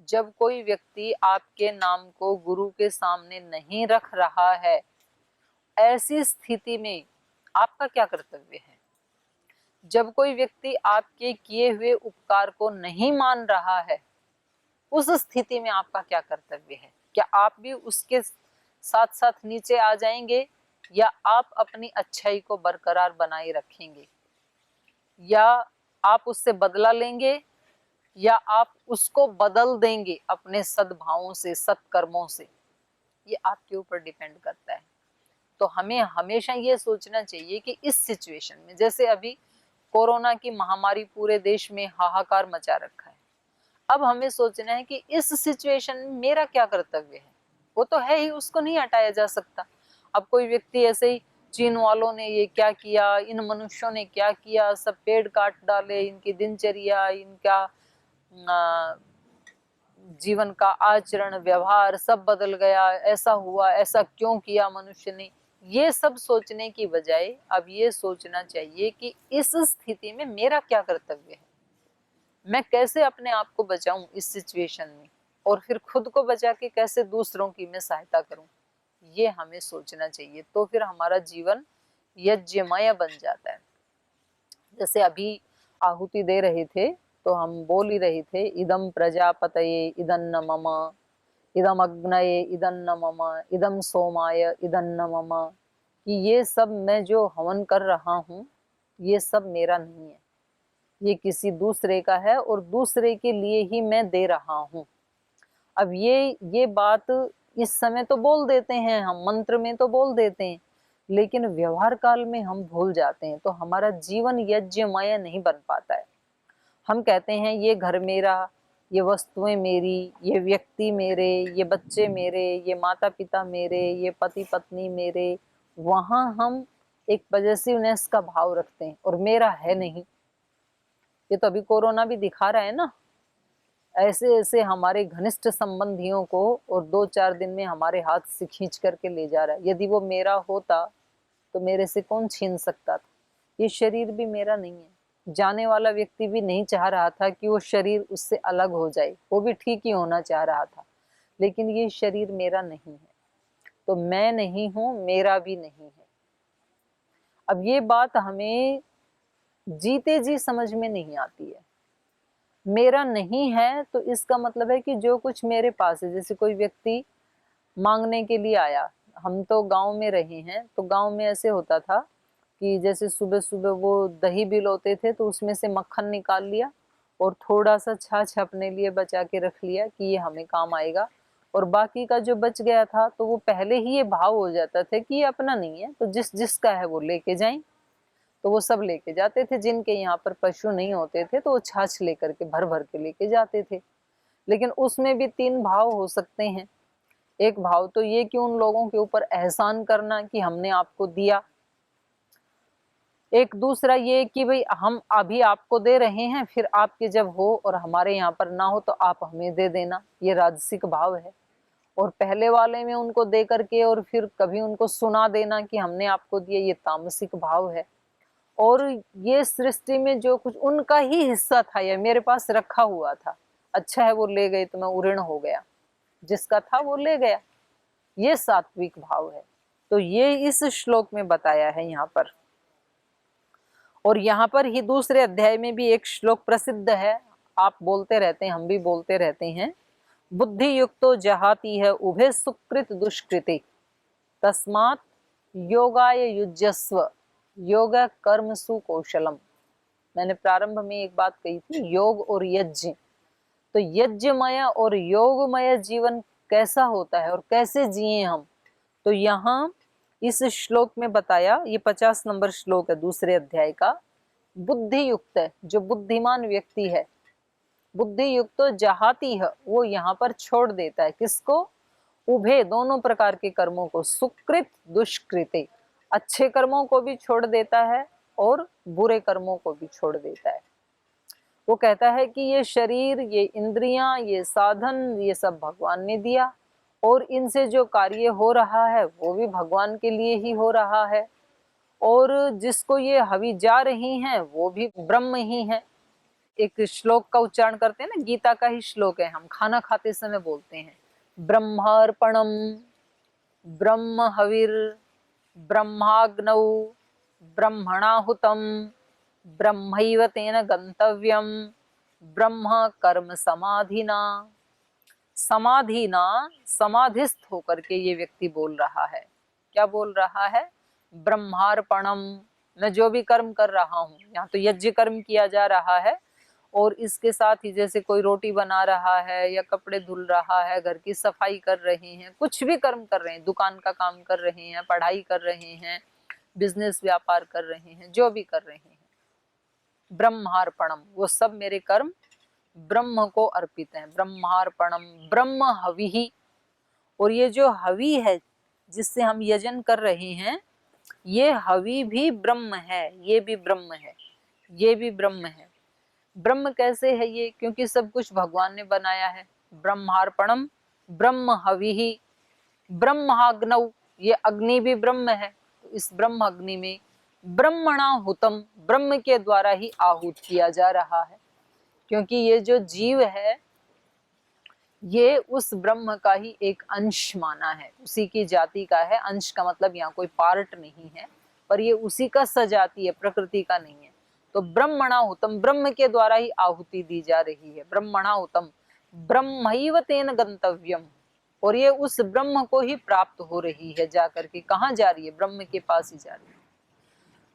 जब कोई व्यक्ति आपके नाम को गुरु के सामने नहीं रख रहा है, ऐसी स्थिति में आपका क्या कर्तव्य है? जब कोई व्यक्ति आपके किए हुए उपकार को नहीं मान रहा है, उस स्थिति में आपका क्या कर्तव्य है? क्या आप भी उसके साथ साथ नीचे आ जाएंगे, या आप अपनी अच्छाई को बरकरार बनाए रखेंगे, या आप उससे बदला लेंगे, या आप उसको बदल देंगे अपने सद्भावों से, सत्कर्मों से? ये आपके ऊपर डिपेंड करता है। तो हमें हमेशा ये सोचना चाहिए कि इस सिचुएशन में, जैसे अभी कोरोना की महामारी पूरे देश में हाहाकार मचा रखा है, अब हमें सोचना है कि इस सिचुएशन में मेरा क्या कर्तव्य है। वो तो है ही, उसको नहीं हटाया जा सकता। अब कोई व्यक्ति ऐसे ही, चीन वालों ने ये क्या किया, इन मनुष्यों ने क्या किया, सब पेड़ काट डाले, इनकी दिनचर्या, इनका जीवन का आचरण व्यवहार सब बदल गया, ऐसा हुआ, ऐसा क्यों किया मनुष्य ने, ये सब सोचने की बजाय अब ये सोचना चाहिए कि इस स्थिति में मेरा क्या कर्तव्य है, मैं कैसे अपने आप को बचाऊं इस सिचुएशन में, और फिर खुद को बचा के कैसे दूसरों की मैं सहायता करूं। ये हमें सोचना चाहिए, तो फिर हमारा जीवन यज्ञमय बन जाता है। जैसे अभी आहुति दे रहे थे तो हम बोल ही रहे थे, इदम प्रजापतये इदन्न मम, इदम अग्नये इदन्न मम, इदम सोमाय इदन्न मम, कि ये सब मैं जो हवन कर रहा हूँ, ये सब मेरा नहीं है, ये किसी दूसरे का है और दूसरे के लिए ही मैं दे रहा हूँ। अब ये बात इस समय तो बोल देते हैं हम, मंत्र में तो बोल देते हैं, लेकिन व्यवहार काल में हम भूल जाते हैं, तो हमारा जीवन यज्ञमय नहीं बन पाता है। हम कहते हैं ये घर मेरा, ये वस्तुएं मेरी, ये व्यक्ति मेरे, ये बच्चे मेरे, ये माता पिता मेरे, ये पति पत्नी मेरे, वहां हम एक पॉजेसिवनेस का भाव रखते हैं और मेरा है नहीं। ये तो अभी कोरोना भी दिखा रहा है ना, ऐसे ऐसे हमारे घनिष्ठ संबंधियों को और 2-4 दिन में हमारे हाथ से खींच करके ले जा रहा है। यदि वो मेरा होता तो मेरे से कौन छीन सकता था? ये शरीर भी मेरा नहीं है। जाने वाला व्यक्ति भी नहीं चाह रहा था कि वो शरीर उससे अलग हो जाए, वो भी ठीक ही होना चाह रहा था, लेकिन ये शरीर मेरा नहीं है, तो मैं नहीं हूं, मेरा भी नहीं है। अब ये बात हमें जीते जी समझ में नहीं आती है। मेरा नहीं है तो इसका मतलब है कि जो कुछ मेरे पास है, जैसे कोई व्यक्ति मांगने के लिए आया, हम तो गांव में रहे हैं, तो गांव में ऐसे होता था कि जैसे सुबह सुबह वो दही बिलोते थे तो उसमें से मक्खन निकाल लिया और थोड़ा सा छाछ अपने लिए बचा के रख लिया कि ये हमें काम आएगा, और बाकी का जो बच गया था तो वो पहले ही ये भाव हो जाता था कि ये अपना नहीं है, तो जिस जिसका है वो लेके जाएं। तो वो सब लेके जाते थे, जिनके यहाँ पर पशु नहीं होते थे तो वो छाछ लेकर के भर भर के लेके जाते थे। लेकिन उसमें भी 3 भाव हो सकते हैं। एक भाव तो ये कि उन लोगों के ऊपर एहसान करना कि हमने आपको दिया। एक दूसरा ये कि भाई हम अभी आपको दे रहे हैं, फिर आपके जब हो और हमारे यहाँ पर ना हो तो आप हमें दे देना, ये राजसिक भाव है। और पहले वाले में उनको दे करके और फिर कभी उनको सुना देना कि हमने आपको दिया, ये तामसिक भाव है। और ये सृष्टि में जो कुछ उनका ही हिस्सा था, ये मेरे पास रखा हुआ था, अच्छा है वो ले गए तो मैं उऋण हो गया, जिसका था वो ले गया, ये सात्विक भाव है। तो ये इस श्लोक में बताया है यहाँ पर। और यहाँ पर ही दूसरे अध्याय में भी एक श्लोक प्रसिद्ध है, आप बोलते रहते हैं, हम भी बोलते रहते हैं, बुद्धि युक्तो जहाती है उभे सुकृत दुष्कृति, तस्मात् योगाय युज्यस्व योग कर्म सुकौशलम। मैंने प्रारंभ में एक बात कही थी, योग और यज्ञ। तो यज्ञमय और योगमय जीवन कैसा होता है और कैसे जिए हम, तो यहाँ इस श्लोक में बताया। ये 50 नंबर श्लोक है दूसरे अध्याय का। बुद्धि युक्त है, जो बुद्धिमान व्यक्ति है, बुद्धि युक्त तो जहाती है, वो यहाँ पर छोड़ देता है किसको? उभे, दोनों प्रकार के कर्मों को, सुकृत दुष्कृते, अच्छे कर्मों को भी छोड़ देता है और बुरे कर्मों को भी छोड़ देता है। वो कहता है कि ये शरीर, ये इंद्रियां, ये साधन, ये सब भगवान ने दिया, और इनसे जो कार्य हो रहा है वो भी भगवान के लिए ही हो रहा है, और जिसको ये हवि जा रही हैं वो भी ब्रह्म ही है। एक श्लोक का उच्चारण करते हैं ना, गीता का ही श्लोक है, हम खाना खाते समय बोलते हैं, ब्रह्मार्पणम ब्रह्म हविर ब्रह्माग्नौ ब्रह्मणाहुतम ब्रह्मैव तेन गंतव्यम ब्रह्म कर्म समाधिना। समाधिना, समाधिस्थ होकर के ये व्यक्ति बोल रहा है। क्या बोल रहा है? ब्रह्मार्पणम, मैं जो भी कर्म कर रहा हूँ, यहाँ तो यज्ञ कर्म किया जा रहा है, और इसके साथ ही जैसे कोई रोटी बना रहा है या कपड़े धुल रहा है, घर की सफाई कर रहे हैं, कुछ भी कर्म कर रहे हैं, दुकान का काम कर रहे हैं, पढ़ाई कर रहे हैं, बिजनेस व्यापार कर रहे हैं, जो भी कर रहे हैं, ब्रह्मार्पणम, वो सब मेरे कर्म ब्रह्म को अर्पित हैं। ब्रह्मार्पणम ब्रह्म हविहि, और ये जो हवि है जिससे हम यजन कर रहे हैं, ये हवि भी ब्रह्म है, ये भी ब्रह्म है, ये भी ब्रह्म है। ब्रह्म कैसे है ये? क्योंकि सब कुछ भगवान ने बनाया है। ब्रह्मार्पणम ब्रह्म हविहि ब्रह्माग्नौ, ये अग्नि भी ब्रह्म है, तो इस ब्रह्म अग्नि में ब्रह्मणाहुतम, ब्रह्म के द्वारा ही आहूत किया जा रहा है। क्योंकि ये जो जीव है ये उस ब्रह्म का ही एक अंश माना है, उसी की जाति का है। अंश का मतलब यहाँ कोई पार्ट नहीं है, पर ये उसी का सजाति है, प्रकृति का नहीं है। तो ब्रह्मणाहुतम, ब्रह्म के द्वारा ही आहुति दी जा रही है। ब्रह्मणाहुतम ब्रह्मैव तेन गंतव्यम, और ये उस ब्रह्म को ही प्राप्त हो रही है। जाकर के कहाँ जा रही है? ब्रह्म के पास ही जा रही है।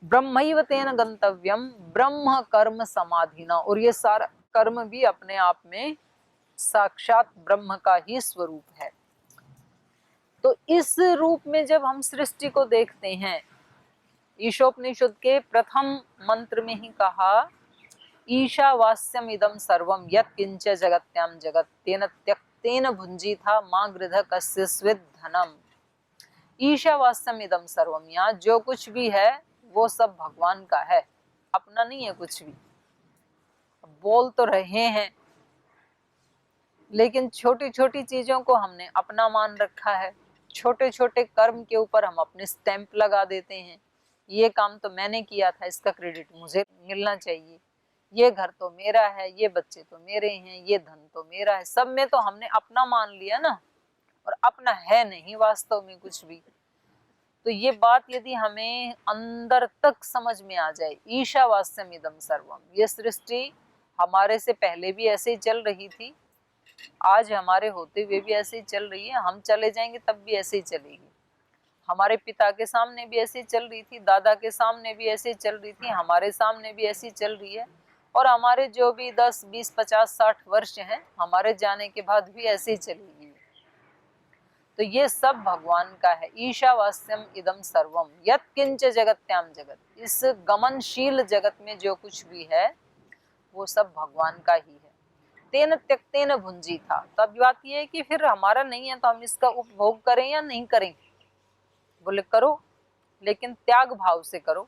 ब्रह्मैव तेन गंतव्यम ब्रह्म कर्म समाधिना, और ये सारा कर्म भी अपने आप में साक्षात ब्रह्म का ही स्वरूप है। तो इस रूप में जब हम सृष्टि को देखते हैं, ईशोपनिषद के प्रथम मंत्र में ही कहा, ईशावास्यम इदम सर्वम यत् किंच जगत्याम जगत तेन त्यक्तेन भुंजीथा मा गृध कस्य स्विद धनम। ईशावास्यम इदम सर्वम, यहाँ जो कुछ भी है वो सब भगवान का है, अपना नहीं है कुछ भी। बोल तो रहे हैं, लेकिन छोटी छोटी चीजों को हमने अपना मान रखा है। छोटे छोटे कर्म के ऊपर हम अपने स्टैंप लगा देते हैं, ये काम तो मैंने किया था, इसका क्रेडिट मुझे मिलना चाहिए, ये घर तो मेरा है, ये बच्चे तो मेरे हैं, ये धन तो मेरा है। सब में तो हमने अपना मान लिया ना, और अपना है नहीं वास्तव में कुछ भी। तो ये बात यदि हमें अंदर तक समझ में आ जाए, ईशावास्यम इदम सर्वम, ये सृष्टि हमारे से पहले भी ऐसे ही चल रही थी, आज हमारे होते हुए भी ऐसे ही चल रही है, हम चले जाएंगे तब भी ऐसे ही चलेगी। हमारे पिता के सामने भी ऐसे ही चल रही थी, दादा के सामने भी ऐसे ही चल रही थी, हमारे सामने भी ऐसी चल रही है, और हमारे जो भी 10, 20, 50, 60 वर्ष हैं, हमारे जाने के बाद भी ऐसे ही चलेगी। तो ये सब भगवान का है। ईशावास्यम इदम सर्वम यत् किंच जगत्याम जगत, इस गमनशील जगत में जो कुछ भी है वो सब भगवान का ही है। तेन त्यक्तेन भुंजी था, तब बात ये है कि फिर हमारा नहीं है तो हम इसका उपभोग करें या नहीं करें? बोले करो, लेकिन त्याग भाव से करो।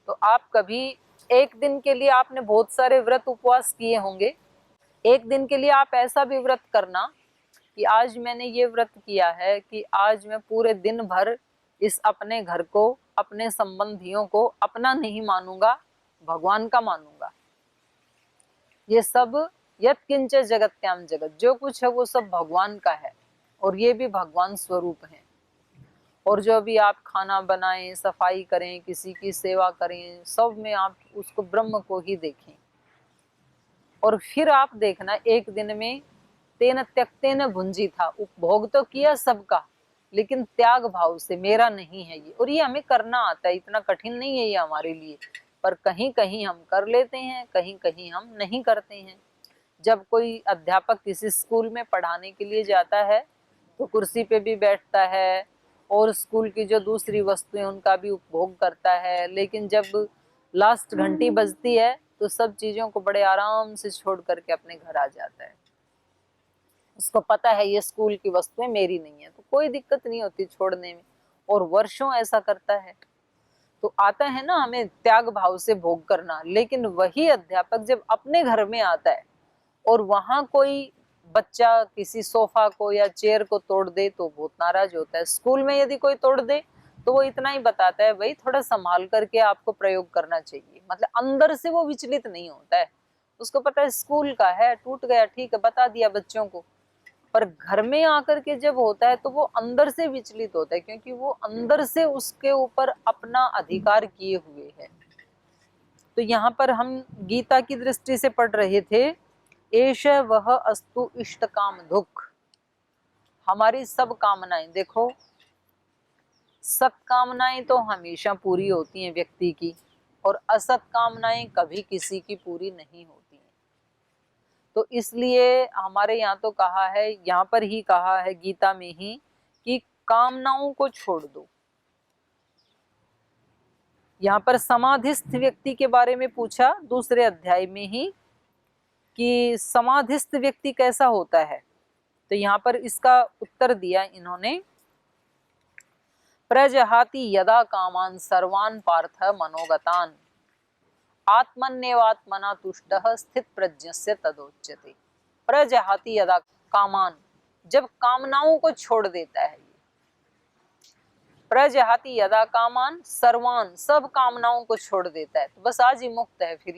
तो आप कभी एक दिन के लिए आपने बहुत सारे व्रत उपवास किए होंगे, एक दिन के लिए आप ऐसा भी व्रत करना कि आज मैंने ये व्रत किया है कि आज मैं पूरे दिन भर इस अपने घर को, अपने संबंधियों को अपना नहीं मानूंगा, भगवान का मानूंगा। ये सब यत् किंच जगत्याम जगत, जो कुछ है वो सब भगवान का है, और ये भी भगवान स्वरूप है। और जो भी आप खाना बनाएं, सफाई करें, किसी की सेवा करें, सब में आप उसको ब्रह्म को ही देखें। और फिर आप देखना एक दिन में तेन त्यक्तेन भुंजी था, उपभोग तो किया सबका, लेकिन त्याग भाव से, मेरा नहीं है ये। और ये हमें करना आता है, इतना कठिन नहीं है ये हमारे लिए, पर कहीं कहीं हम कर लेते हैं, कहीं कहीं हम नहीं करते हैं। जब कोई अध्यापक किसी स्कूल में पढ़ाने के लिए जाता है तो कुर्सी पे भी बैठता है और स्कूल की जो दूसरी वस्तुएं उनका भी उपभोग करता है, लेकिन जब लास्ट घंटी बजती है तो सब चीजों को बड़े आराम से छोड़ करके अपने घर आ जाता है। उसको पता है ये स्कूल की वस्तुएं मेरी नहीं है, तो कोई दिक्कत नहीं होती छोड़ने में, और वर्षों ऐसा करता है। तो आता है ना हमें त्याग भाव से भोग करना। लेकिन वही अध्यापक जब अपने घर में आता है और वहां कोई बच्चा किसी सोफा को या चेयर को तोड़ दे तो बहुत नाराज होता है। स्कूल में यदि कोई तोड़ दे तो वो इतना ही बताता है, भाई थोड़ा संभाल करके आपको प्रयोग करना चाहिए, मतलब अंदर से वो विचलित नहीं होता है। उसको पता है स्कूल का है, टूट गया ठीक है, बता दिया बच्चों को। पर घर में आकर के जब होता है तो वो अंदर से विचलित होता है, क्योंकि वो अंदर से उसके ऊपर अपना अधिकार किए हुए है। तो यहाँ पर हम गीता की दृष्टि से पढ़ रहे थे, एष वह अस्तु इष्ट काम दुख। हमारी सब कामनाएं, देखो सत कामनाएं तो हमेशा पूरी होती हैं व्यक्ति की, और असत कामनाएं कभी किसी की पूरी नहीं होती हैं। तो इसलिए हमारे यहाँ तो कहा है, यहाँ पर ही कहा है गीता में ही कि कामनाओं को छोड़ दो। यहाँ पर समाधिस्थ व्यक्ति के बारे में पूछा दूसरे अध्याय में ही कि समाधिस्थ व्यक्ति कैसा होता है। तो यहाँ पर इसका उत्तर दिया इन्होंने, प्रजहाति यदा कामान सर्वान पार्थ मनोगतान आत्मन्येवात्मना तुष्टः स्थित प्रज्ञस्य तदोच्यते। प्रजहाति यदा कामान, जब कामनाओं को छोड़ देता है, प्रजहाति यदा कामान सर्वान, सब कामनाओं को छोड़ देता है, तो बस आज ही मुक्त है। फिर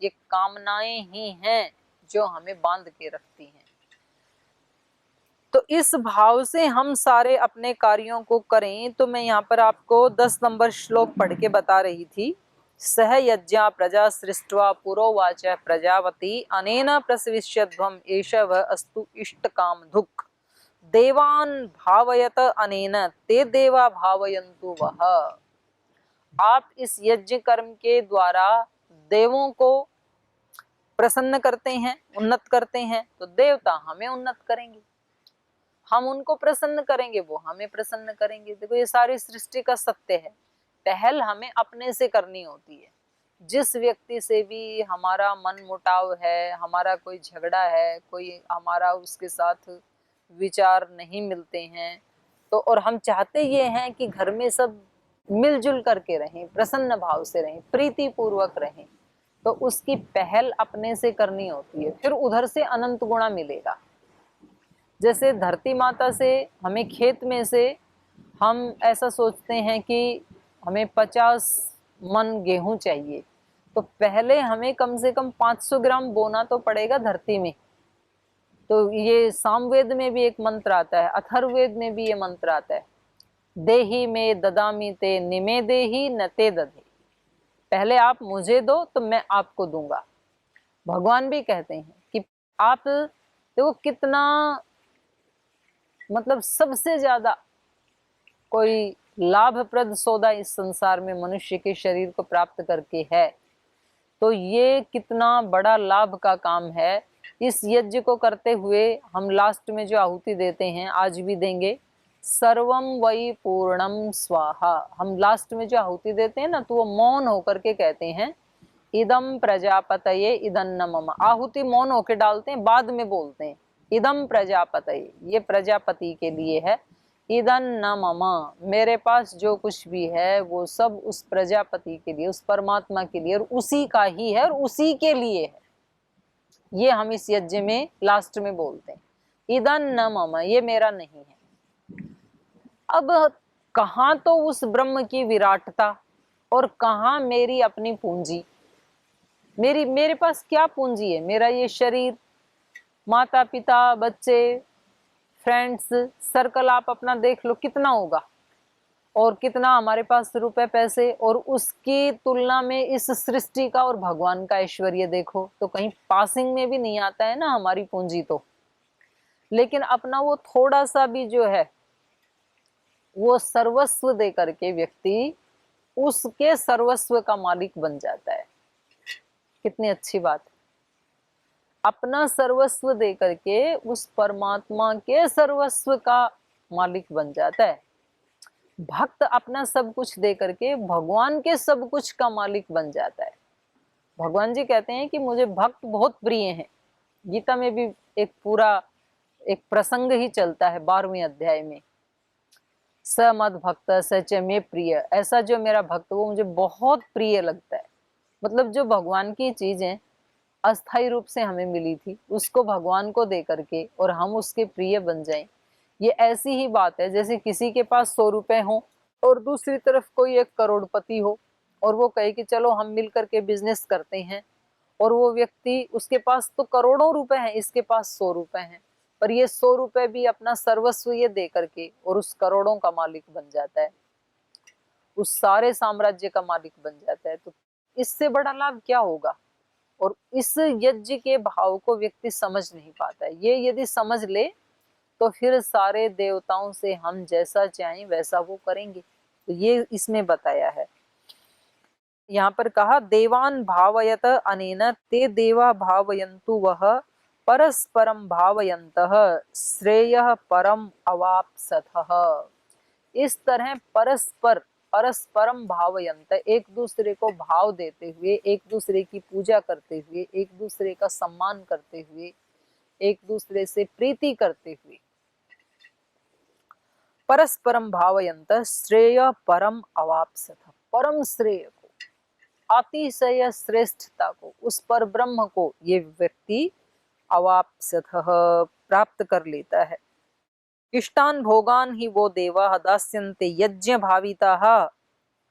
ये कामनाएं ही हैं जो हमें बांध के रखती हैं। तो इस भाव से हम सारे अपने कार्यों को करें। तो मैं यहाँ पर आपको 10 नंबर श्लोक पढ़ के बता रही थी। सह यज्ञा प्रजा सृष्ट्वा पुरोवाच प्रजावती अनेन प्रसविष्यध्वम एष वः अस्तु इष्ट काम दुख देवान भावयत अनेन ते देवा भावयन्तु वह। आप इस यज्ञ कर्म के द्वारा देवों को प्रसन्न करते हैं, उन्नत करते हैं, तो देवता हमें उन्नत करेंगे, हम उनको प्रसन्न करेंगे, वो हमें प्रसन्न करेंगे। देखो ये सारी सृष्टि का सत्य है। पहल हमें अपने से करनी होती है। जिस व्यक्ति से भी हमारा मन मुटाव है, हमारा कोई झगड़ा है, कोई हमारा उसके साथ विचार नहीं मिलते हैं, तो और हम चाहते ये हैं कि घर में सब मिलजुल करके रहें, प्रसन्न भाव से रहें, प्रीति पूर्वक रहें, तो उसकी पहल अपने से करनी होती है। फिर उधर से अनंत गुणा मिलेगा। जैसे धरती माता से हमें खेत में से हम ऐसा सोचते हैं कि हमें 50 मन गेहूं चाहिए, तो पहले हमें कम से कम 500 ग्राम बोना तो पड़ेगा धरती में। तो ये सामवेद में भी एक मंत्र आता है, अथर्ववेद में भी ये मंत्र आता है, देही में ददामी ते निमे देही न ते दधे। पहले आप मुझे दो तो मैं आपको दूंगा। भगवान भी कहते हैं कि आप देखो कितना, मतलब सबसे ज्यादा कोई लाभप्रद सौदा इस संसार में मनुष्य के शरीर को प्राप्त करके है, तो ये कितना बड़ा लाभ का काम है। इस यज्ञ को करते हुए हम लास्ट में जो आहुति देते हैं, आज भी देंगे, सर्वम वै पूर्णम स्वाहा। हम लास्ट में जो आहुति देते हैं ना, तो वो मौन होकर के कहते हैं, इदम प्रजापतये इदन्न मम। आहुति मौन होकर डालते हैं, बाद में बोलते हैं इदम प्रजापतये, ये प्रजापति के लिए है, इदन्न मम, मेरे पास जो कुछ भी है वो सब उस प्रजापति के लिए, उस परमात्मा के लिए, और उसी का ही है और उसी के लिए है। ये हम इस यज्ञ में लास्ट में बोलते हैं, इदन्न मम, ये मेरा नहीं है। अब कहाँ तो उस ब्रह्म की विराटता और कहाँ मेरी अपनी पूंजी। मेरे पास क्या पूंजी है? मेरा ये शरीर, माता पिता, बच्चे, फ्रेंड्स सर्कल, आप अपना देख लो कितना होगा, और कितना हमारे पास रुपए पैसे, और उसकी तुलना में इस सृष्टि का और भगवान का ऐश्वर्य देखो, तो कहीं पासिंग में भी नहीं आता है ना हमारी पूंजी तो। लेकिन अपना वो थोड़ा सा भी जो है वो सर्वस्व दे करके व्यक्ति उसके सर्वस्व का मालिक बन जाता है। कितनी अच्छी बात है। अपना सर्वस्व दे करके उस परमात्मा के सर्वस्व का मालिक बन जाता है। भक्त अपना सब कुछ दे करके भगवान के सब कुछ का मालिक बन जाता है। भगवान जी कहते हैं कि मुझे भक्त बहुत प्रिय हैं। गीता में भी एक पूरा एक प्रसंग ही चलता है 12वें अध्याय में, स मद भक्त सच में प्रिय। ऐसा जो मेरा भक्त वो मुझे बहुत प्रिय लगता है। मतलब जो भगवान की चीजें अस्थायी रूप से हमें मिली थी, उसको भगवान को दे करके और हम उसके प्रिय बन जाएं, ये ऐसी ही बात है जैसे किसी के पास 100 रुपए हो और दूसरी तरफ कोई एक करोड़पति हो, और वो कहे कि चलो हम मिल करके बिजनेस करते हैं, और वो व्यक्ति, उसके पास तो करोड़ों रुपए हैं, इसके पास 100 रुपए हैं, पर ये 100 रुपए भी अपना सर्वस्व ये दे करके और उस करोड़ों का मालिक बन जाता है, उस सारे साम्राज्य का मालिक बन जाता है। तो इससे बड़ा लाभ क्या होगा? और इस यज्ञ के भाव को व्यक्ति समझ नहीं पाता है। ये यदि समझ ले तो फिर सारे देवताओं से हम जैसा चाहें वैसा वो करेंगे। तो ये इसमें बताया है। यहाँ पर कहा देवान भावयत अनेन ते देवा भावयन्तु वह परस्परम भावयन्तः श्रेयः परम अवाप्सथः। इस तरह परस्परम भावयन्त, एक दूसरे को भाव देते हुए, एक दूसरे की पूजा करते हुए, एक दूसरे का सम्मान करते हुए, एक दूसरे से प्रीति करते हुए, परस्परम भावयन्त श्रेय परम अवाप्सथ, परम श्रेय को, अतिशय श्रेष्ठता को, उस पर ब्रह्म को ये व्यक्ति अवाप्सथ प्राप्त कर लेता है। इष्टान भोगान ही वो देवा दास्यन्ते यज्ञ भाविताः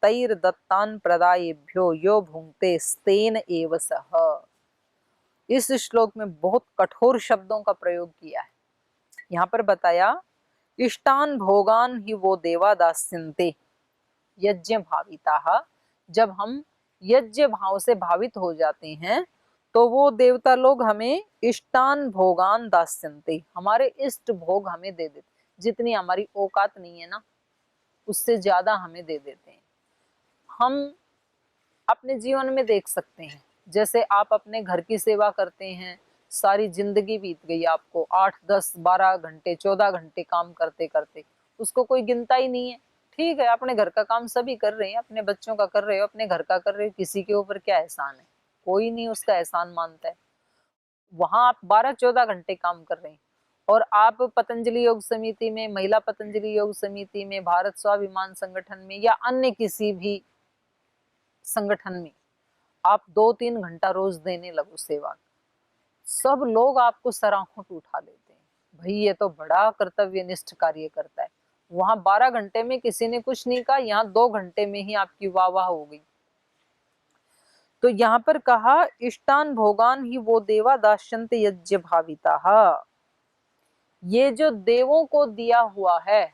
तैर्दत्तान प्रदायेभ्यो यो भुंक्ते स्तेन एव सह। इस श्लोक में बहुत कठोर शब्दों का प्रयोग किया है। यहाँ पर बताया इष्टान भोगान ही वो देवा दास्यन्ते यज्ञ भाविताः, जब हम यज्ञ भाव से भावित हो जाते हैं तो वो देवता लोग हमें इष्टान भोगान दास्यन्ते, हमारे इष्ट भोग हमें दे देते, जितनी हमारी औकात नहीं है ना उससे ज्यादा हमें दे देते हैं। हम अपने जीवन में देख सकते हैं, जैसे आप अपने घर की सेवा करते हैं, सारी जिंदगी बीत गई आपको 8, 10, 12 घंटे 14 घंटे काम करते करते, उसको कोई गिनता ही नहीं है। ठीक है, अपने घर का काम सभी कर रहे हैं, अपने बच्चों का कर रहे हो, अपने घर का कर रहे हो, किसी के ऊपर क्या एहसान है? कोई नहीं उसका एहसान मानता है। वहां आप 12-14 घंटे काम कर रहे हैं और आप पतंजलि योग समिति में, महिला पतंजलि योग समिति में, भारत स्वाभिमान संगठन में या अन्य किसी भी संगठन में आप 2-3 घंटा रोज देने लगो सेवा, सब लोग आपको सर आंखों पे उठा लेते हैं, भाई ये तो बड़ा कर्तव्यनिष्ठ कार्य करता है। वहां 12 घंटे में किसी ने कुछ नहीं कहा, यहाँ 2 घंटे में ही आपकी वाह वाह हो गई। तो यहाँ पर कहा इष्टान भोगान ही वो देवा दास्यन्ते यज्ञ भाविताः, ये जो देवों को दिया हुआ है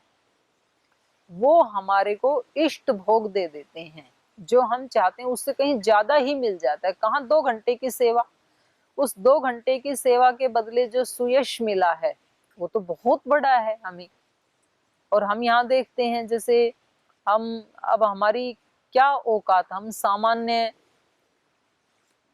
वो हमारे को इष्ट भोग दे देते हैं, जो हम चाहते हैं उससे कहीं ज्यादा ही मिल जाता है। कहाँ 2 घंटे की सेवा, उस 2 घंटे की सेवा के बदले जो सुयश मिला है वो तो बहुत बड़ा है हमें। और हम यहाँ देखते हैं, जैसे हम, अब हमारी क्या औकात, हम सामान्य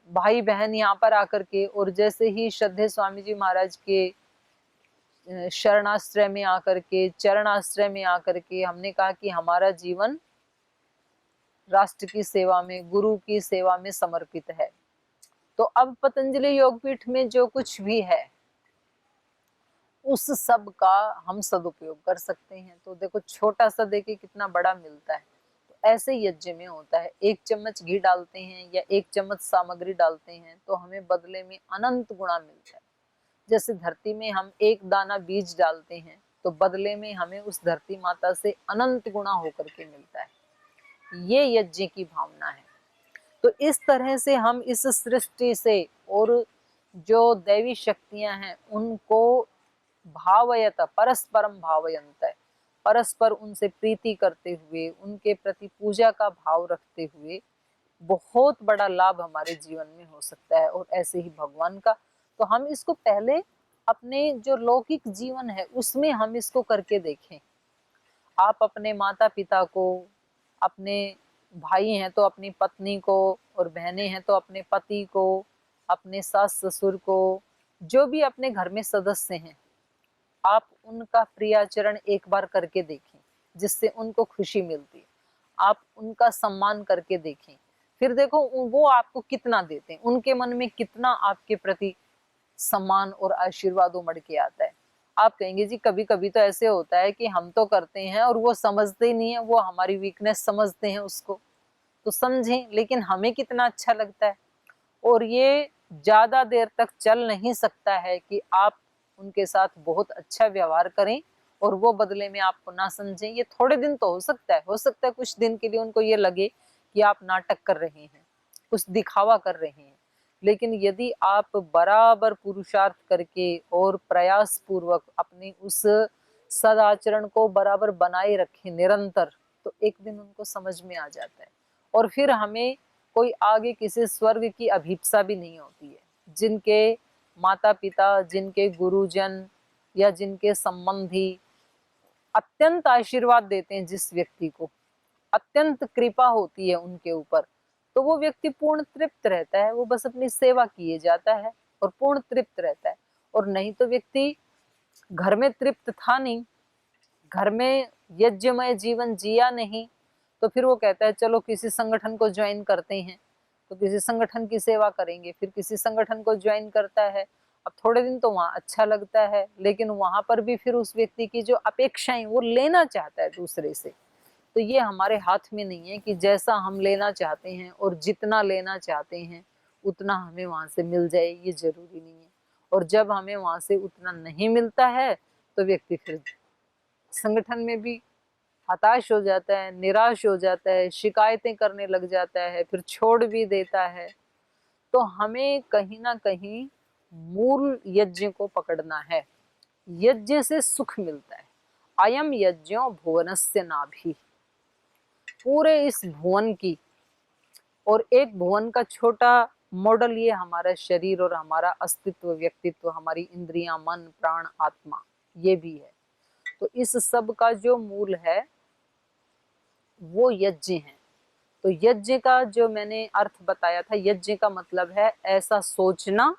भाई बहन यहाँ पर आकर के, और जैसे ही श्रद्धेय स्वामी जी महाराज के शरणाश्रय में आकर के, चरणाश्रय में आकर के हमने कहा कि हमारा जीवन राष्ट्र की सेवा में, गुरु की सेवा में समर्पित है, तो अब पतंजलि योगपीठ में जो कुछ भी है उस सब का हम सदुपयोग कर सकते हैं। तो देखो छोटा सा देखे कितना बड़ा मिलता है। तो ऐसे यज्ञ में होता है, 1 चम्मच घी डालते हैं या 1 चम्मच सामग्री डालते हैं तो हमें बदले में अनंत गुणा मिलता है। जैसे धरती में हम 1 दाना बीज डालते हैं तो बदले में हमें उस धरती माता से अनंत गुणा होकर के मिलता है। ये यज्ञ की भावना है। तो इस तरह से हम इस सृष्टि से और जो दैवी शक्तियां हैं उनको भावयत, परस्परम भावयंत है, परस्पर उनसे प्रीति करते हुए, उनके प्रति पूजा का भाव रखते हुए बहुत बड़ा लाभ हमारे जीवन में हो सकता है। और ऐसे ही भगवान का, तो हम इसको पहले अपने जो लौकिक जीवन है उसमें हम इसको करके देखें। आप अपने माता पिता को, अपने भाई हैं तो अपनी पत्नी को, और बहनें हैं तो अपने पति को, अपने सास ससुर को, जो भी अपने घर में सदस्य हैं, आप उनका प्रियाचरण एक बार करके देखें जिससे उनको खुशी मिलती है। आप उनका सम्मान करके देखें, फिर देखो वो आपको कितना देते हैं, उनके मन में कितना आपके प्रति सम्मान और आशीर्वाद उमड़ के आता है। आप कहेंगे जी कभी कभी तो ऐसे होता है कि हम तो करते हैं और वो समझते ही नहीं है, वो हमारी वीकनेस समझते हैं उसको, तो समझें, लेकिन हमें कितना अच्छा लगता है। और ये ज्यादा देर तक चल नहीं सकता है कि आप उनके साथ बहुत अच्छा व्यवहार करें और वो बदले में आपको ना समझें। ये थोड़े दिन तो हो सकता है कुछ दिन के लिए उनको ये लगे कि आप नाटक कर रहे हैं, कुछ दिखावा कर रहे हैं, लेकिन यदि आप बराबर पुरुषार्थ करके और प्रयास पूर्वक अपनी उस सदाचरण को बराबर बनाए रखें निरंतर, तो एक दिन उनको समझ में आ जाता है और फिर हमें कोई आगे किसी स्वर्ग की अभीप्सा भी नहीं होती है। जिनके माता पिता, जिनके गुरुजन या जिनके संबंधी अत्यंत आशीर्वाद देते हैं, जिस व्यक्ति को अत्यंत कृपा होती है उनके ऊपर, तो वो व्यक्ति पूर्ण तृप्त रहता है, वो बस अपनी सेवा किए जाता है और पूर्ण तृप्त रहता है। और नहीं तो व्यक्ति घर में तृप्त था नहीं, घर में यज्ञमय जीवन जिया नहीं, तो फिर वो कहता है चलो किसी संगठन को ज्वाइन करते हैं, तो किसी संगठन की सेवा करेंगे, फिर किसी संगठन को ज्वाइन करता है। अब थोड़े दिन तो वहाँ अच्छा लगता है, लेकिन वहाँ पर भी फिर उस व्यक्ति की जो अपेक्षाएं वो लेना चाहता है दूसरे से। तो ये हमारे हाथ में नहीं है कि जैसा हम लेना चाहते हैं और जितना लेना चाहते हैं उतना हमें वहाँ से मिल जाए, ये जरूरी नहीं है। और जब हमें वहाँ से उतना नहीं मिलता है तो व्यक्ति फिर संगठन में भी हताश हो जाता है, निराश हो जाता है, शिकायतें करने लग जाता है, फिर छोड़ भी देता है। तो हमें कहीं ना कहीं मूल यज्ञ को पकड़ना है। यज्ञ से सुख मिलता है। अयम यज्ञो भुवनस्य नाभि, पूरे इस भुवन की, और एक भुवन का छोटा मॉडल ये हमारा शरीर और हमारा अस्तित्व, व्यक्तित्व, हमारी इंद्रियां, मन, प्राण, आत्मा, ये भी है। तो इस सब का जो मूल है वो यज्ञ है। तो यज्ञ का जो मैंने अर्थ बताया था, यज्ञ का मतलब है ऐसा सोचना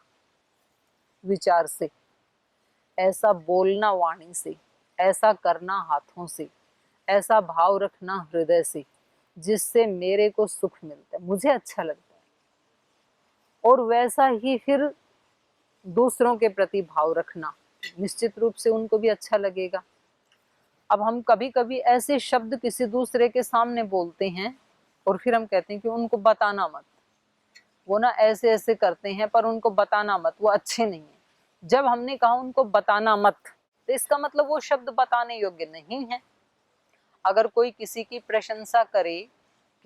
विचार से, ऐसा बोलना वाणी से, ऐसा करना हाथों से, ऐसा भाव रखना हृदय से, जिससे मेरे को सुख मिलता है, मुझे अच्छा लगता है, और वैसा ही फिर दूसरों के प्रति भाव रखना, निश्चित रूप से उनको भी अच्छा लगेगा। अब हम कभी कभी ऐसे शब्द किसी दूसरे के सामने बोलते हैं और फिर हम कहते हैं कि उनको बताना मत, वो ना ऐसे ऐसे करते हैं पर उनको बताना मत, वो अच्छे नहीं है। जब हमने कहा उनको बताना मत, तो इसका मतलब वो शब्द बताने योग्य नहीं है। अगर कोई किसी की प्रशंसा करे,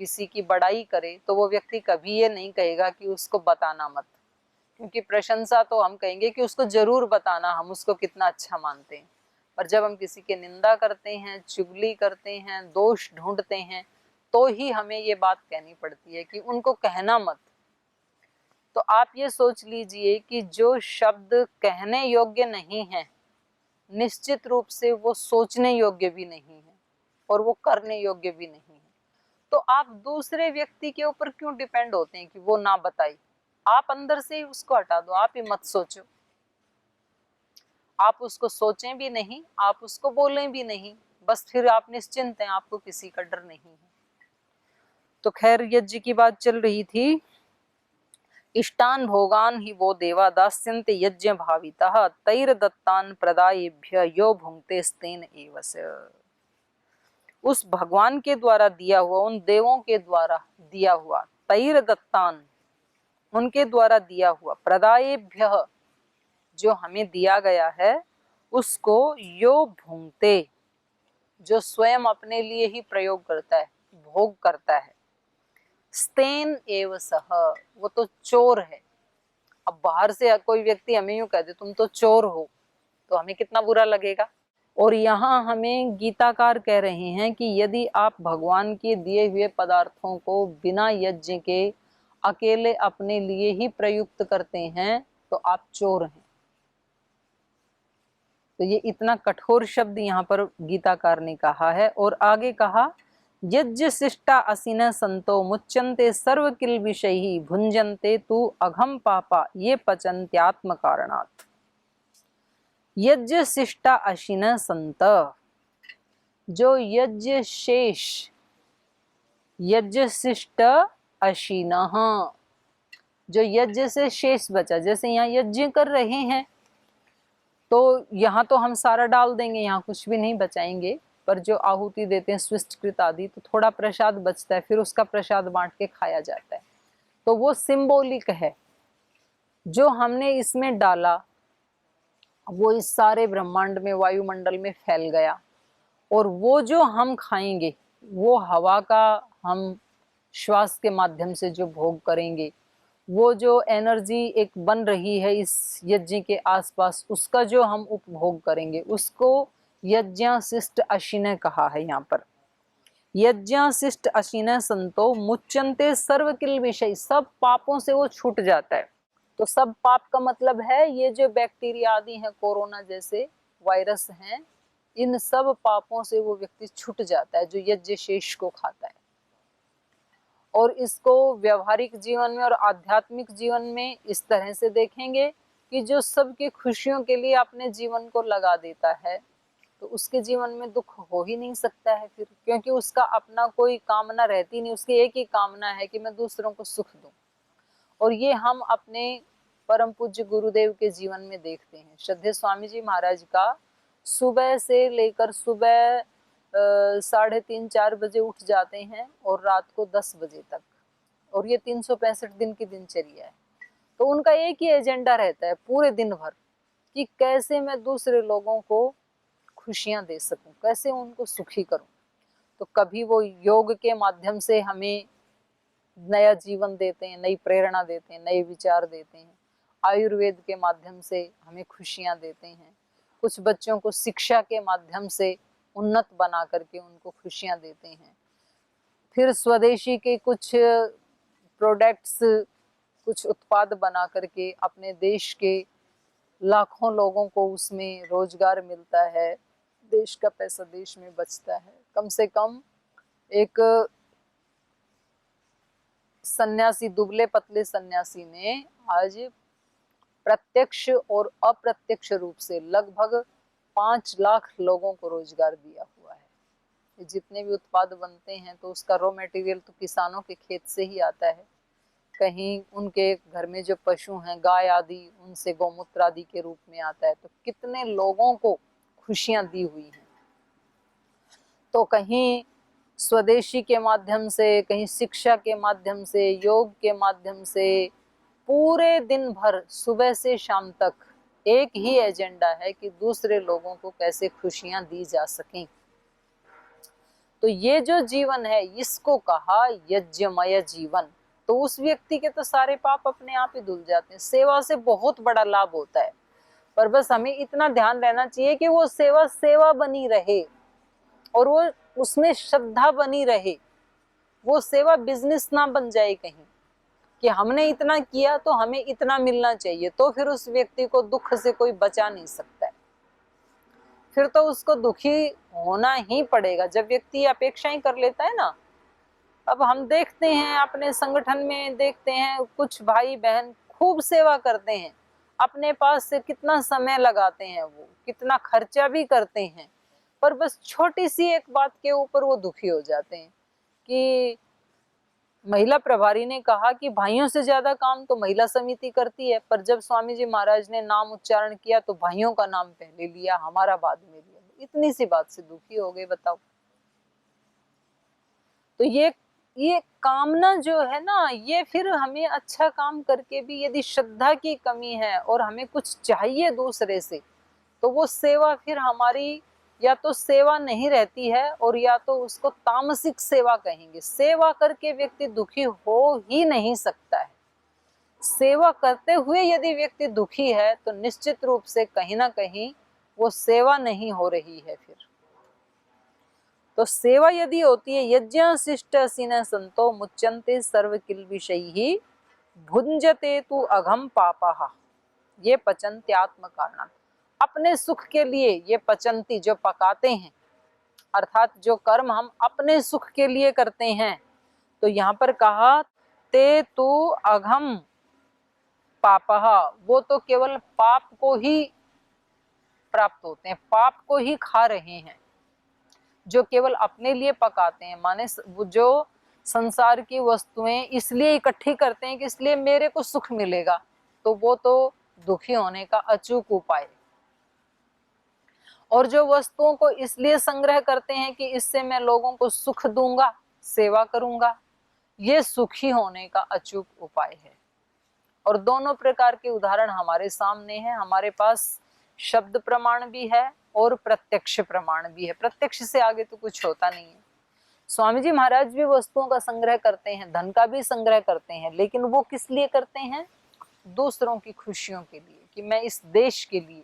किसी की बड़ाई करे, तो वो व्यक्ति कभी ये नहीं कहेगा कि उसको बताना मत, क्योंकि प्रशंसा तो हम कहेंगे कि उसको जरूर बताना, हम उसको कितना अच्छा मानते हैं। पर जब हम किसी की निंदा करते हैं, चुगली करते हैं, दोष ढूंढते हैं, तो ही हमें ये बात कहनी पड़ती है कि उनको कहना मत। तो आप ये सोच लीजिए कि जो शब्द कहने योग्य नहीं है, निश्चित रूप से वो सोचने योग्य भी नहीं है और वो करने योग्य भी नहीं है। तो आप दूसरे व्यक्ति के ऊपर क्यों डिपेंड होते हैं कि वो ना बताए? आप अंदर से ही उसको हटा दो, आप ही मत सोचो। आप उसको सोचें भी नहीं, आप उसको बोलें भी नहीं, बस फिर आप निश्चिंत हैं, आपको किसी का डर नहीं है। तो खैर, यज्ञ की बात चल रही थी। इष्टान भोगान ही वो देवा दास्यन्ते यज्ञ भावितः तैर दत्तान प्रदायेभ्य यो भुंक्ते स्तेन एव स। उस भगवान के द्वारा दिया हुआ, उन देवों के द्वारा दिया हुआ, तैर दत्तान, उनके द्वारा दिया हुआ, प्रदायेभ्य, जो हमें दिया गया है, उसको यो भुंक्ते, जो स्वयं अपने लिए ही प्रयोग करता है, भोग करता है, स्तेन एव सह, वो तो चोर है। अब बाहर से कोई व्यक्ति हमें यूं कह दे तुम तो चोर हो, तो हमें कितना बुरा लगेगा। और यहाँ हमें गीताकार कह रहे हैं कि यदि आप भगवान के दिए हुए पदार्थों को बिना यज्ञ के अकेले अपने लिए ही प्रयुक्त करते हैं तो आप चोर हैं। तो ये इतना कठोर शब्द यहाँ पर गीताकार ने कहा है। और आगे कहा, यज्ञ शिष्टा असिन संतो मुच्यन्ते सर्व किल विषयी भुंजन्ते तु अघम पापा ये पचन्त्यात्म कारणात्। यज्ञ शिष्टा अशिन संत, जो यज्ञ शेष, यज्ञ शिष्ट अशिन, जो यज्ञ से शेष बचा, जैसे यहाँ यज्ञ कर रहे हैं तो यहाँ तो हम सारा डाल देंगे, यहाँ कुछ भी नहीं बचाएंगे, पर जो आहुति देते हैं स्विष्टकृत आदि, तो थोड़ा प्रसाद बचता है, फिर उसका प्रसाद बांट के खाया जाता है। तो वो सिंबॉलिक है। जो हमने इसमें डाला वो इस सारे ब्रह्मांड में, वायुमंडल में फैल गया, और वो जो हम खाएंगे वो हवा का हम श्वास के माध्यम से जो भोग करेंगे, वो जो एनर्जी एक बन रही है इस यज्ञ के आसपास, उसका जो हम उपभोग करेंगे उसको यज्ञाशिष्ट अशिनय कहा है। यहाँ पर यज्ञाशिष्ट अशिनय संतो मुच्यन्ते सर्व किल विषय, सब पापों से वो छूट जाता है। तो सब पाप का मतलब है ये जो बैक्टीरिया आदि हैं, कोरोना जैसे वायरस हैं, इन सब पापों से वो व्यक्ति छूट जाता है जो यज्ञ शेष को खाता है। और इसको व्यवहारिक जीवन में और आध्यात्मिक जीवन में इस तरह से देखेंगे कि जो सबकी खुशियों के लिए अपने जीवन को लगा देता है तो उसके जीवन में दुख हो ही नहीं सकता है फिर, क्योंकि उसका अपना कोई कामना रहती नहीं, उसकी एक ही कामना है कि मैं दूसरों को सुख दूं। और ये हम अपने परम पूज्य गुरुदेव के जीवन में देखते हैं। श्रद्धेय स्वामी जी महाराज का सुबह से लेकर सुबह 3:30-4 बजे उठ जाते हैं और रात को 10 बजे तक, और ये 365 दिन की दिनचर्या है। तो उनका एक ही एजेंडा रहता है पूरे दिन भर कि कैसे मैं दूसरे लोगों को खुशियां दे सकूं, कैसे उनको सुखी करूं। तो कभी वो योग के माध्यम से हमें नया जीवन देते हैं, नई प्रेरणा देते हैं, नए विचार देते हैं। आयुर्वेद के माध्यम से हमें खुशियां देते हैं। कुछ बच्चों को शिक्षा के माध्यम से उन्नत बना करके उनको खुशियां देते हैं। फिर स्वदेशी के कुछ प्रोडक्ट्स, कुछ उत्पाद बना करके अपने देश के लाखों लोगों को उसमें रोजगार मिलता है, देश का पैसा देश में बचता है। कम से कम एक सन्यासी, दुबले पतले सन्यासी ने आज प्रत्यक्ष और अप्रत्यक्ष रूप से लगभग 5 लाख लोगों को रोजगार दिया हुआ है। जितने भी उत्पाद बनते हैं तो उसका रॉ मटेरियल तो किसानों के खेत से ही आता है, कहीं उनके घर में जो पशु हैं गाय आदि, उनसे गौमूत्र आदि के रूप में आता है। तो कितने लोगों को खुशियां दी हुई हैं। तो कहीं स्वदेशी के माध्यम से, कहीं शिक्षा के माध्यम से, योग के माध्यम से, पूरे दिन भर सुबह से शाम तक एक ही एजेंडा है कि दूसरे लोगों को कैसे खुशियां दी जा सकें। तो ये जो जीवन है इसको कहा यज्ञमय जीवन। तो उस व्यक्ति के तो सारे पाप अपने आप ही धुल जाते हैं। सेवा से बहुत बड़ा लाभ होता है, पर बस हमें इतना ध्यान रहना चाहिए कि वो सेवा सेवा बनी रहे और वो उसमें श्रद्धा बनी रहे। वो सेवा बिजनेस ना बन जाए कहीं कि हमने इतना किया तो हमें इतना मिलना चाहिए, तो फिर उस व्यक्ति को दुख से कोई बचा नहीं सकता है। फिर तो उसको दुखी होना ही पड़ेगा जब व्यक्ति अपेक्षाएं कर लेता है ना। अब हम देखते हैं अपने संगठन में, देखते हैं कुछ भाई बहन खूब सेवा करते हैं, अपने पास से कितना समय लगाते हैं, वो कितना खर्चा भी करते हैं, पर बस छोटी सी एक बात के ऊपर वो दुखी हो जाते हैं। कि महिला प्रभारी ने कहा कि भाइयों से ज्यादा काम तो महिला समिति करती है, पर जब स्वामी जी महाराज ने नाम उच्चारण किया तो भाइयों का नाम पहले लिया, हमारा बाद में लिया। इतनी सी बात से दुखी हो गए, बताओ। तो ये कामना जो है ना, ये फिर हमें अच्छा काम करके भी यदि श्रद्धा की कमी है और हमें कुछ चाहिए दूसरे से, तो वो सेवा फिर हमारी या तो सेवा नहीं रहती है और या तो उसको तामसिक सेवा कहेंगे। सेवा करके व्यक्ति दुखी हो ही नहीं सकता है। सेवा करते हुए यदि व्यक्ति दुखी है तो निश्चित रूप से कहीं ना कहीं वो सेवा नहीं हो रही है फिर। तो सेवा यदि होती है, यज्ञशिष्ट सिन संतो मुच्यन्ते सर्व किल विषयी भुंजते तु अघम पापः ये पचन्त्यात्म कारणात्। अपने सुख के लिए ये पचंती जो पकाते हैं, अर्थात जो कर्म हम अपने सुख के लिए करते हैं, तो यहाँ पर कहा ते तु अघम पापः, वो तो केवल पाप को ही प्राप्त होते हैं, पाप को ही खा रहे हैं। जो केवल अपने लिए पकाते हैं, माने जो संसार की वस्तुएं इसलिए इकट्ठी करते हैं कि इसलिए मेरे को सुख मिलेगा, तो वो तो दुखी होने का अचूक उपाय है। और जो वस्तुओं को इसलिए संग्रह करते हैं कि इससे मैं लोगों को सुख दूंगा, सेवा करूंगा, ये सुखी होने का अचूक उपाय है। और दोनों प्रकार के उदाहरण हमारे सामने हैं। हमारे पास शब्द प्रमाण भी है और प्रत्यक्ष प्रमाण भी है। प्रत्यक्ष से आगे तो कुछ होता नहीं है। स्वामी जी महाराज भी वस्तुओं का संग्रह करते हैं, धन का भी संग्रह करते हैं, लेकिन वो किस लिए करते हैं? दूसरों की खुशियों के लिए, कि मैं इस देश के लिए,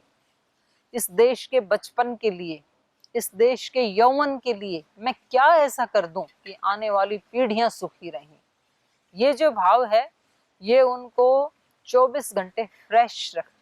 इस देश के बचपन के लिए, इस देश के यौवन के लिए मैं क्या ऐसा कर दूं कि आने वाली पीढ़ियां सुखी रहें। ये जो भाव है ये उनको 24 घंटे फ्रेश रखता है।